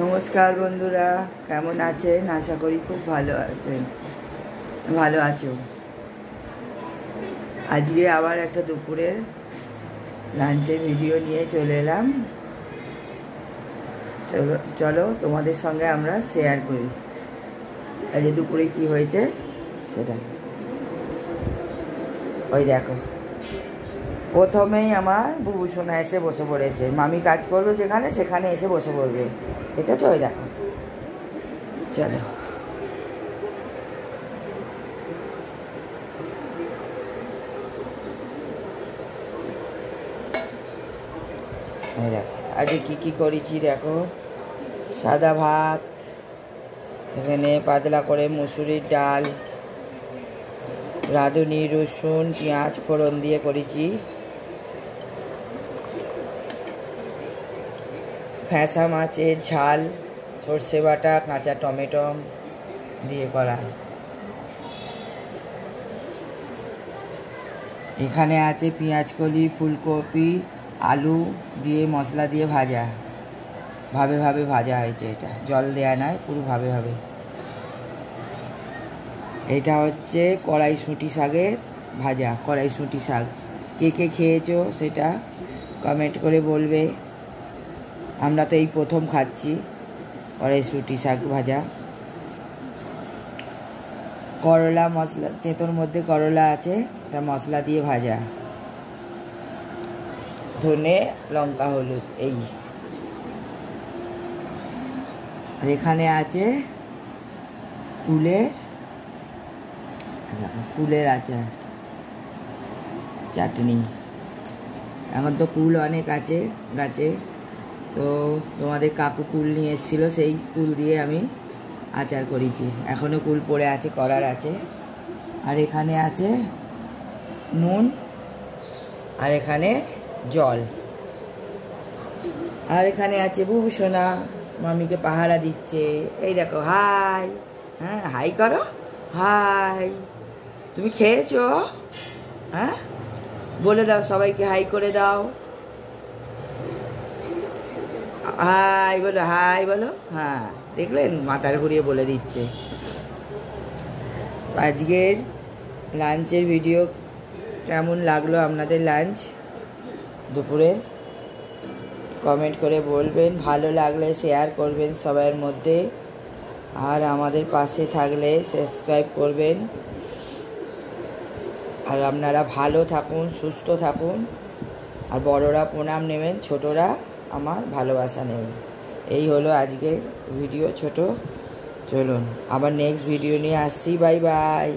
নমস্কার বন্ধুরা, কেমন আছেন? আশা করি খুব ভালো আছেন, ভালো আছো। আজকে আবার একটা দুপুরের লাঞ্চের ভিডিও নিয়ে চলে এলাম। চলো তোমাদের সঙ্গে আমরা শেয়ার করি আজকে দুপুরে কি হয়েছে সেটা। ওই দেখো, প্রথমেই আমার বুবু সোনা এসে বসে পড়েছে। মামি কাজ করবে সেখানে এসে বসে পড়বে, ঠিক আছে? ওই দেখো, চলো। দেখো আজকে কী করেছি দেখো। সাদা ভাত, এখানে পাতলা করে মুসুরির ডাল, রাঁধুনি, রসুন, পেঁয়াজ ফোড়ন দিয়ে করেছি। ফ্যাঁসা মাছের ঝাল, সর্ষে বাটা, কাঁচা টমেটো দিয়ে করা। এখানে আছে পেঁয়াজকলি, ফুলকপি, আলু দিয়ে মশলা দিয়ে ভাজা, ভাবে ভাবে ভাজা হয়েছে। এটা জল দেয়া নয়, পুরো ভাবে ভাবে। এটা হচ্ছে কড়াইশুঁটি শাকের ভাজা। কড়াইশুঁটি শাক কে কে খেয়েছো সেটা কমেন্ট করে বলবে। আমরা তো এই প্রথম খাচ্ছি কড়াইশুঁটি শাক ভাজা। করলা মশলা, তেঁতোর মধ্যে করলা আছে, এটা মশলা দিয়ে ভাজা। ধনে, লঙ্কা, হলুদ এই। আর এখানে আছে কুলের আচার, চাটনি। এখন তো কুল অনেক আছে গাছে, তো তোমাদের কাকু কুল নিয়ে এসেছিলো, সেই কুল দিয়ে আমি আচার করেছি। এখনও কুল পড়ে আছে, করার আছে। আর এখানে আছে নুন, আর এখানে জল। আর এখানে আছে বুবু সোনা, মামিকে পাহারা দিচ্ছে। এই দেখো, হাই। হ্যাঁ, হাই করো, হাই। তুমি খেয়েছো? হ্যাঁ, বলে দাও সবাইকে, হাই করে দাও। হাই বলো, হাই বলো। হ্যাঁ, দেখলেন, মাথার ঘুরিয়ে বলে দিচ্ছে। আজকের লাঞ্চের ভিডিও কেমন লাগলো আপনাদের? লাঞ্চ দুপুরে কমেন্ট করে বলবেন। ভালো লাগলে শেয়ার করবেন সবার মধ্যে, আর আমাদের পাশে থাকলে সাবস্ক্রাইব করবেন। আর আপনারা ভালো থাকুন, সুস্থ থাকুন। আর বড়রা প্রণাম নেবেন, ছোটরা আমার ভালোবাসা নেবেন। এই হলো আজকের ভিডিও ছোট। চলুন আবার নেক্সট ভিডিও নিয়ে আসছি। Bye bye.